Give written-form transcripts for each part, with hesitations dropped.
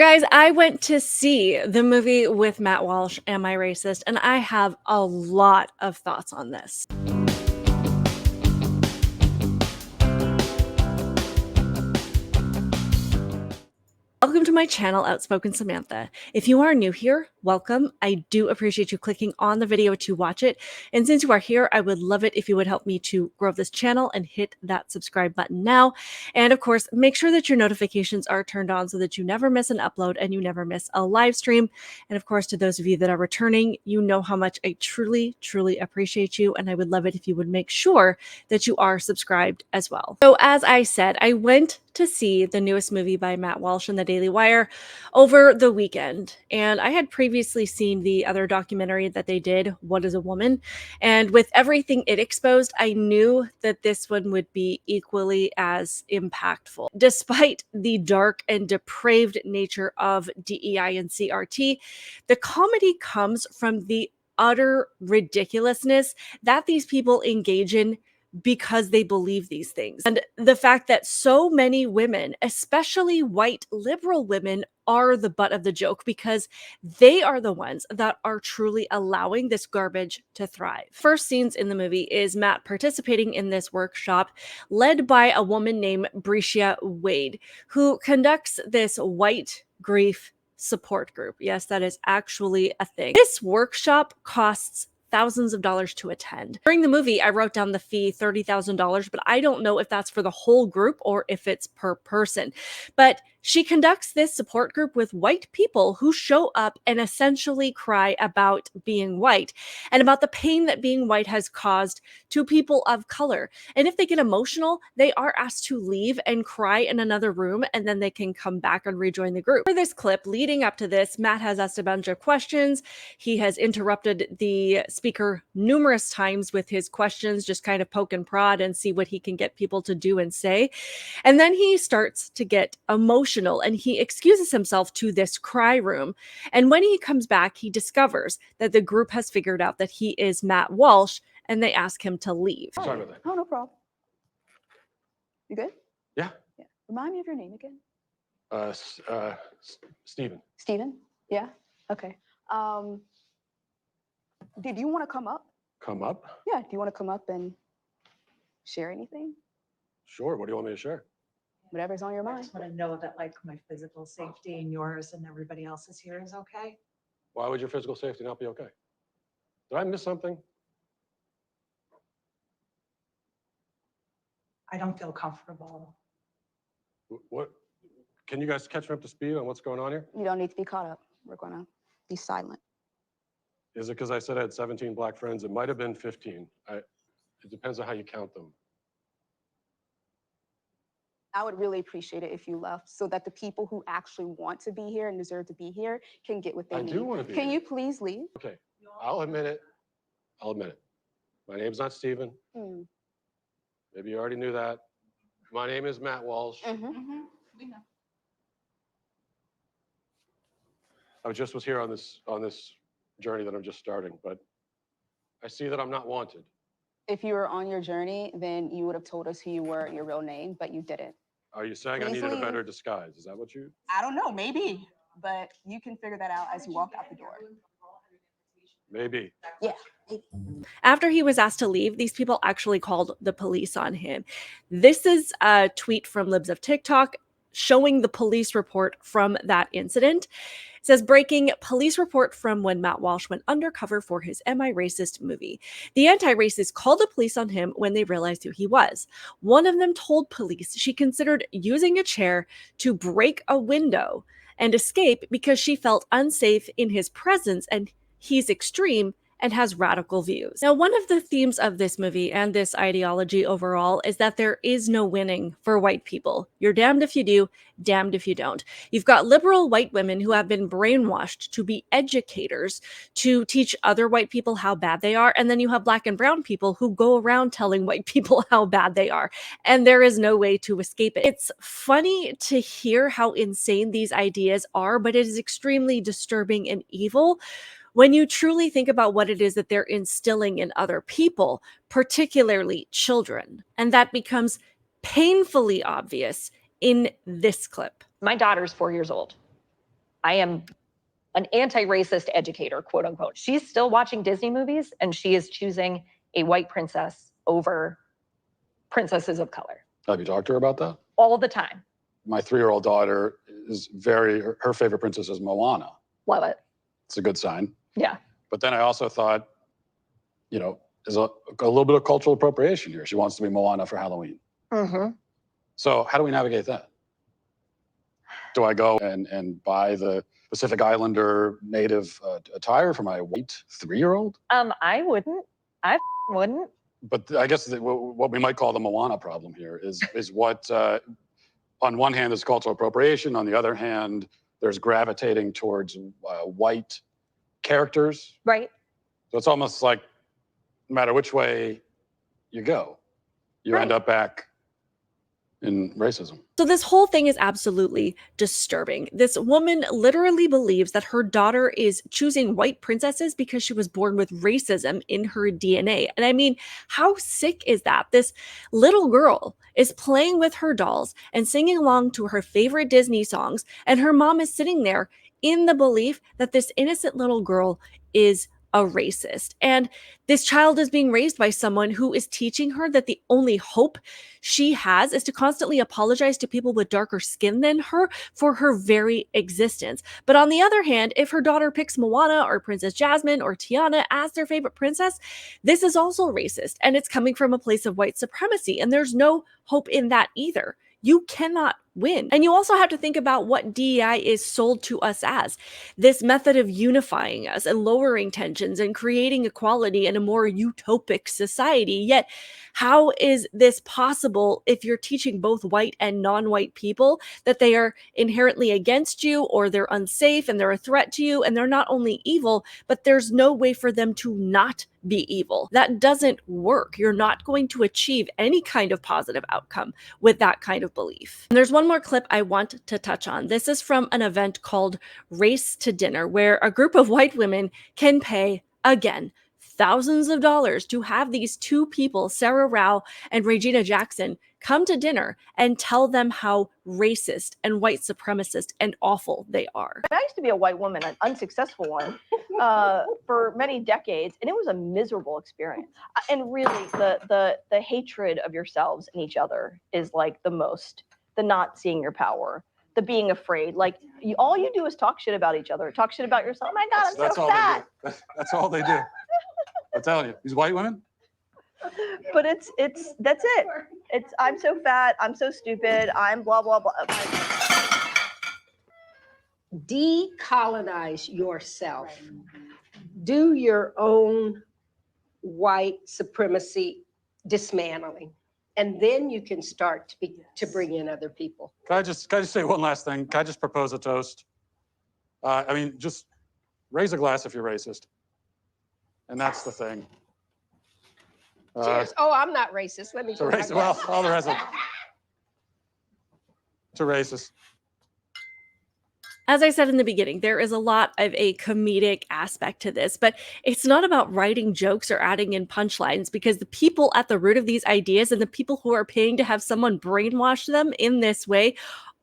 Guys, I went to see the movie with Matt Walsh, Am I Racist? And I have a lot of thoughts on this. Welcome to my channel, Outspoken Samantha. If you are new here, welcome. I do appreciate you clicking on the video to watch it. And since you are here, I would love it if you would help me to grow this channel and hit that subscribe button now. And of course, make sure that your notifications are turned on so that you never miss an upload and you never miss a live stream. And of course, to those of you that are returning, you know how much I truly, truly appreciate you. And I would love it if you would make sure that you are subscribed as well. So as I said, I went to see the newest movie by Matt Walsh in the Daily Wire over the weekend. And I had previously seen the other documentary that they did, What is a Woman? And with everything it exposed, I knew that this one would be equally as impactful. Despite the dark and depraved nature of DEI and CRT, the comedy comes from the utter ridiculousness that these people engage in because they believe these things. And the fact that so many women, especially white liberal women, are the butt of the joke because they are the ones that are truly allowing this garbage to thrive. First scenes in the movie is Matt participating in this workshop led by a woman named Bricia Wade, who conducts this white grief support group. Yes, that is actually a thing. This workshop costs thousands of dollars to attend. During the movie, I wrote down the fee, $30,000, but I don't know if that's for the whole group or if it's per person. But she conducts this support group with white people who show up and essentially cry about being white and about the pain that being white has caused to people of color. And if they get emotional, they are asked to leave and cry in another room, and then they can come back and rejoin the group. For this clip leading up to this, Matt has asked a bunch of questions. He has interrupted the speaker numerous times with his questions, just kind of poke and prod and see what he can get people to do and say. And then he starts to get emotional and he excuses himself to this cry room. And when he comes back, he discovers that the group has figured out that he is Matt Walsh and they ask him to leave. Sorry about that. Oh, no problem. You good? Yeah. Yeah. Remind me of your name again. Steven. Steven? Yeah? Okay. Did you want to come up? Come up? Yeah. Do you want to come up and share anything? Sure. What do you want me to share? Whatever's on your I mind. just want to know that like my physical safety and yours and everybody else's here is okay. Why would your physical safety not be okay? Did I miss something? I don't feel comfortable. What? Can you guys catch me up to speed on what's going on here? You don't need to be caught up. We're going to be silent. Is it because I said I had 17 black friends? It might have been 15. It depends on how you count them. I would really appreciate it if you left so that the people who actually want to be here and deserve to be here can get what they need. I do want to be Can here. you please leave? Okay. I'll admit it. I'll admit it. My name's not Steven. Mm. Maybe you already knew that. My name is Matt Walsh. Mm-hmm. I just was here on this journey that I'm just starting, but I see that I'm not wanted. If you were on your journey, then you would have told us who you were, your real name, but you didn't. Are you saying I Please needed a leave. better disguise? Is that what you? I don't know, maybe, but you can figure that out as you walk out the door. Maybe. Yeah. After he was asked to leave, these people actually called the police on him. This is a tweet from Libs of TikTok showing the police report from that incident. It says, breaking police report from when Matt Walsh went undercover for his Am I Racist movie. The anti-racists called the police on him when they realized who he was. One of them told police she considered using a chair to break a window and escape because she felt unsafe in his presence and he's extreme and has radical views. Now, one of the themes of this movie and this ideology overall is that there is no winning for white people. You're damned if you do, damned if you don't. You've got liberal white women who have been brainwashed to be educators, to teach other white people how bad they are, and then you have black and brown people who go around telling white people how bad they are, and there is no way to escape it. It's funny to hear how insane these ideas are, but it is extremely disturbing and evil when you truly think about what it is that they're instilling in other people, particularly children. And that becomes painfully obvious in this clip. My daughter's 4 years old. I am an anti-racist educator, quote unquote. She's still watching Disney movies and she is choosing a white princess over princesses of color Have you talked to her about that? all the time. My 3-year-old daughter is her favorite princess is Moana. Love it. It's a good sign. Yeah. But then I also thought, there's a little bit of cultural appropriation here. She wants to be Moana for Halloween. Mm-hmm. So how do we navigate that? Do I go and buy the Pacific Islander native attire for my white 3-year-old? I wouldn't. I wouldn't. But I guess what we might call the Moana problem here is what, on one hand, is cultural appropriation. On the other hand, there's gravitating towards white characters. Right. So it's almost like no matter which way you go, you end up back in racism. So this whole thing is absolutely disturbing. This woman literally believes that her daughter is choosing white princesses because she was born with racism in her DNA. And I mean, how sick is that? This little girl is playing with her dolls and singing along to her favorite Disney songs, and her mom is sitting there in the belief that this innocent little girl is a racist. And this child is being raised by someone who is teaching her that the only hope she has is to constantly apologize to people with darker skin than her for her very existence. But on the other hand, if her daughter picks Moana or Princess Jasmine or Tiana as their favorite princess, this is also racist, and it's coming from a place of white supremacy, and there's no hope in that either. You cannot win. And you also have to think about what DEI is sold to us as. This method of unifying us and lowering tensions and creating equality in a more utopic society. Yet, how is this possible if you're teaching both white and non-white people that they are inherently against you, or they're unsafe and they're a threat to you, and they're not only evil, but there's no way for them to not be evil? That doesn't work. You're not going to achieve any kind of positive outcome with that kind of belief. And there's one more clip I want to touch on. This is from an event called Race to Dinner, where a group of white women can pay, again, thousands of dollars to have these two people, Sarah Rao and Regina Jackson, come to dinner and tell them how racist and white supremacist and awful they are. I used to be a white woman, an unsuccessful one, for many decades, and it was a miserable experience. And really, the hatred of yourselves and each other is like the not seeing your power, the being afraid. Like all you do is talk shit about each other, talk shit about yourself. Oh my God, I'm so fat. That's all they do. I'm telling you, these white women. But that's it. I'm so fat. I'm so stupid. I'm blah blah blah. Decolonize yourself. Do your own white supremacy dismantling, and then you can start to bring in other people. Can I just say one last thing? Can I just propose a toast? Just raise a glass if you're racist. And that's the thing. Cheers. Oh, I'm not racist. Let me To racist. Well, all the rest of it. To racist. As I said in the beginning, there is a lot of a comedic aspect to this, but it's not about writing jokes or adding in punchlines, because the people at the root of these ideas and the people who are paying to have someone brainwash them in this way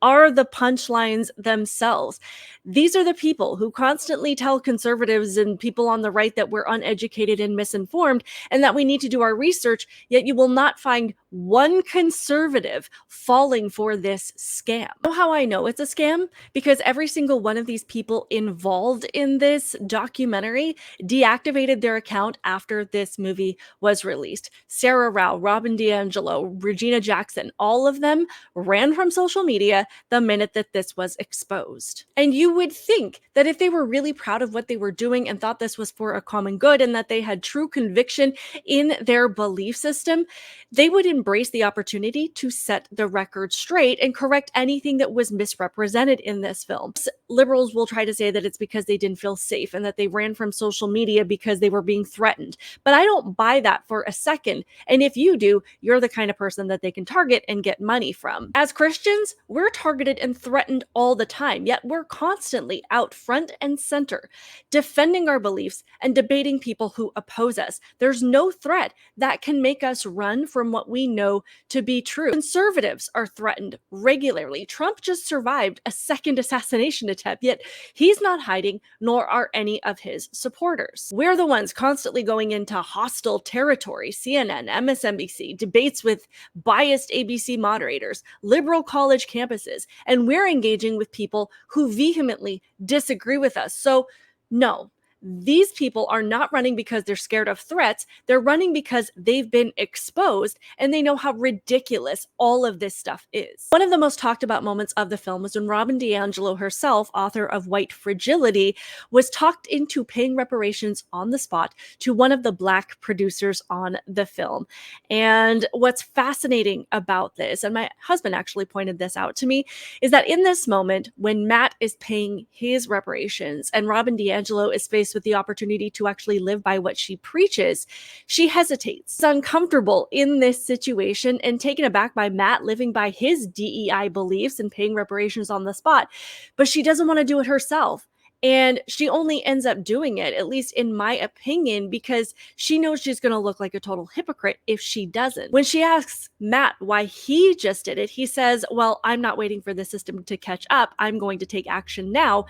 are the punchlines themselves. These are the people who constantly tell conservatives and people on the right that we're uneducated and misinformed and that we need to do our research, yet you will not find one conservative falling for this scam. You know how I know it's a scam? Because every single one of these people involved in this documentary deactivated their account after this movie was released. Sarah Rao, Robin DiAngelo, Regina Jackson, all of them ran from social media the minute that this was exposed. And you would think that if they were really proud of what they were doing and thought this was for a common good and that they had true conviction in their belief system, they would embrace the opportunity to set the record straight and correct anything that was misrepresented in this film. Liberals will try to say that it's because they didn't feel safe and that they ran from social media because they were being threatened. But I don't buy that for a second. And if you do, you're the kind of person that they can target and get money from. As Christians, we're targeted and threatened all the time, yet we're constantly out front and center, defending our beliefs and debating people who oppose us. There's no threat that can make us run from what we know to be true. Conservatives are threatened regularly. Trump just survived a second assassination attempt, yet he's not hiding, nor are any of his supporters. We're the ones constantly going into hostile territory. CNN, MSNBC, debates with biased ABC moderators, liberal college campuses, and we're engaging with people who vehemently disagree with us. So, no, these people are not running because they're scared of threats. They're running because they've been exposed and they know how ridiculous all of this stuff is. One of the most talked about moments of the film was when Robin DiAngelo herself, author of White Fragility, was talked into paying reparations on the spot to one of the Black producers on the film. And what's fascinating about this, and my husband actually pointed this out to me, is that in this moment, when Matt is paying his reparations and Robin DiAngelo is faced with the opportunity to actually live by what she preaches, she hesitates. She's uncomfortable in this situation and taken aback by Matt living by his DEI beliefs and paying reparations on the spot, but she doesn't want to do it herself. And she only ends up doing it, at least in my opinion, because she knows she's going to look like a total hypocrite if she doesn't. When she asks Matt why he just did it, he says, well, I'm not waiting for the system to catch up. I'm going to take action now.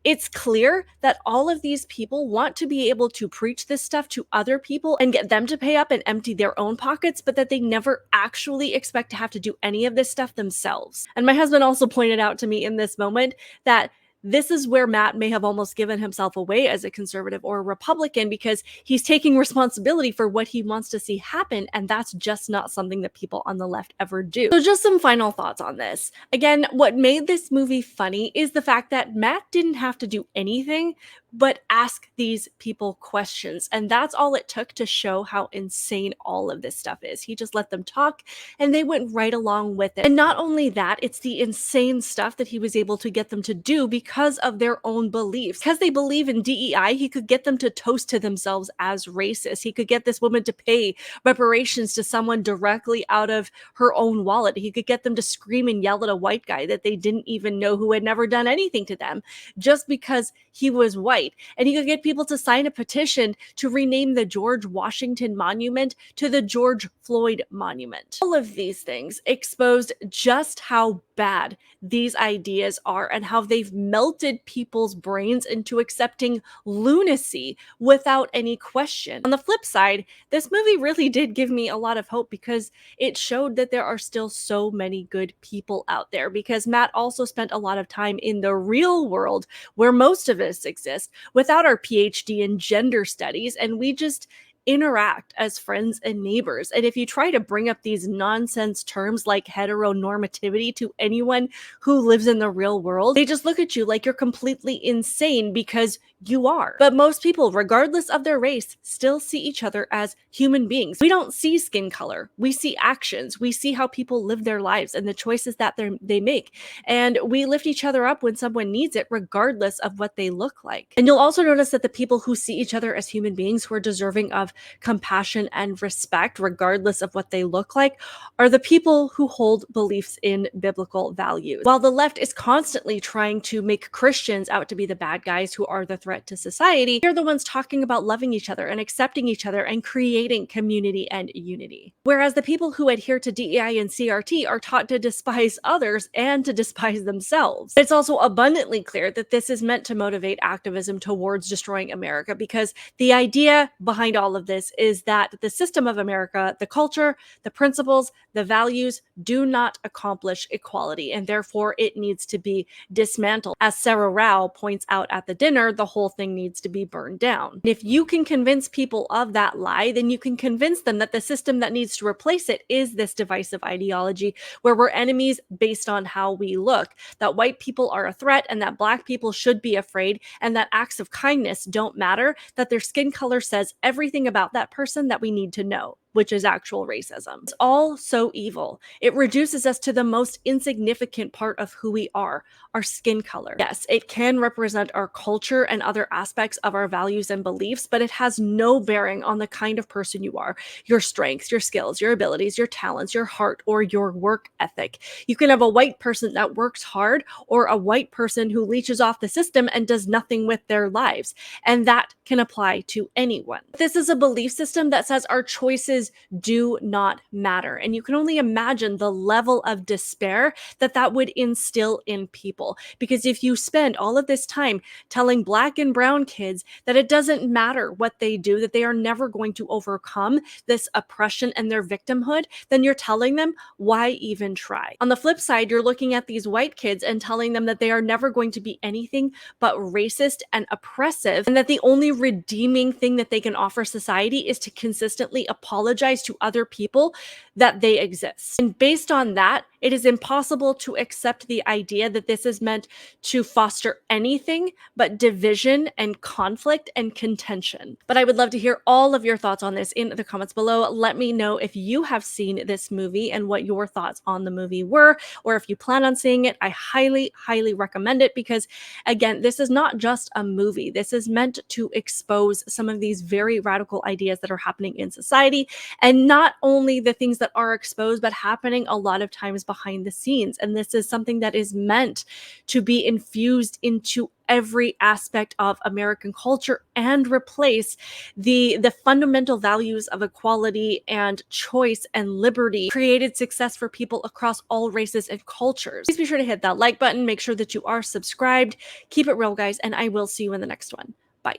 It's clear that all of these people want to be able to preach this stuff to other people and get them to pay up and empty their own pockets, but that they never actually expect to have to do any of this stuff themselves. And my husband also pointed out to me in this moment that this is where Matt may have almost given himself away as a conservative or a Republican, because he's taking responsibility for what he wants to see happen, and that's just not something that people on the left ever do. So just some final thoughts on this. Again, what made this movie funny is the fact that Matt didn't have to do anything but ask these people questions, and that's all it took to show how insane all of this stuff is. He just let them talk, and they went right along with it. And not only that, it's the insane stuff that he was able to get them to do because of their own beliefs. Because they believe in DEI, he could get them to toast to themselves as racist. He could get this woman to pay reparations to someone directly out of her own wallet. He could get them to scream and yell at a white guy that they didn't even know, who had never done anything to them, just because he was white. And he could get people to sign a petition to rename the George Washington Monument to the George Floyd Monument. All of these things exposed just how bad these ideas are and how they've melted people's brains into accepting lunacy without any question. On the flip side, this movie really did give me a lot of hope, because it showed that there are still so many good people out there, because Matt also spent a lot of time in the real world where most of us exist without our PhD in gender studies, and we just interact as friends and neighbors. And if you try to bring up these nonsense terms like heteronormativity to anyone who lives in the real world, they just look at you like you're completely insane, because you are. But most people, regardless of their race, still see each other as human beings. We don't see skin color. We see actions. We see how people live their lives and the choices that they make. And we lift each other up when someone needs it, regardless of what they look like. And you'll also notice that the people who see each other as human beings, who are deserving of compassion and respect, regardless of what they look like, are the people who hold beliefs in biblical values. While the left is constantly trying to make Christians out to be the bad guys who are the threat to society, they're the ones talking about loving each other and accepting each other and creating community and unity. Whereas the people who adhere to DEI and CRT are taught to despise others and to despise themselves. It's also abundantly clear that this is meant to motivate activism towards destroying America, because the idea behind all of this is that the system of America, the culture, the principles, the values do not accomplish equality, and therefore it needs to be dismantled. As Sarah Rao points out at the dinner, the whole thing needs to be burned down. And if you can convince people of that lie, then you can convince them that the system that needs to replace it is this divisive ideology where we're enemies based on how we look, that white people are a threat and that Black people should be afraid, and that acts of kindness don't matter, that their skin color says everything about that person that we need to know. which is actual racism. It's all so evil. It reduces us to the most insignificant part of who we are, our skin color. Yes, it can represent our culture and other aspects of our values and beliefs, but it has no bearing on the kind of person you are, your strengths, your skills, your abilities, your talents, your heart, or your work ethic. You can have a white person that works hard or a white person who leeches off the system and does nothing with their lives. And that can apply to anyone. This is a belief system that says our choices do not matter. And you can only imagine the level of despair that that would instill in people. Because if you spend all of this time telling Black and brown kids that it doesn't matter what they do, that they are never going to overcome this oppression and their victimhood, then you're telling them, why even try? On the flip side, you're looking at these white kids and telling them that they are never going to be anything but racist and oppressive, and that the only redeeming thing that they can offer society is to consistently apologize to other people that they exist. And based on that, it is impossible to accept the idea that this is meant to foster anything but division and conflict and contention. But I would love to hear all of your thoughts on this in the comments below. Let me know if you have seen this movie and what your thoughts on the movie were, or if you plan on seeing it. I highly, highly recommend it because, again, this is not just a movie. This is meant to expose some of these very radical ideas that are happening in society, and not only the things that are exposed, but happening a lot of times behind the scenes. And this is something that is meant to be infused into every aspect of American culture and replace the fundamental values of equality and choice and liberty, created success for people across all races and cultures. Please be sure to hit that like button. Make sure that you are subscribed. Keep it real, guys, and I will see you in the next one. Bye.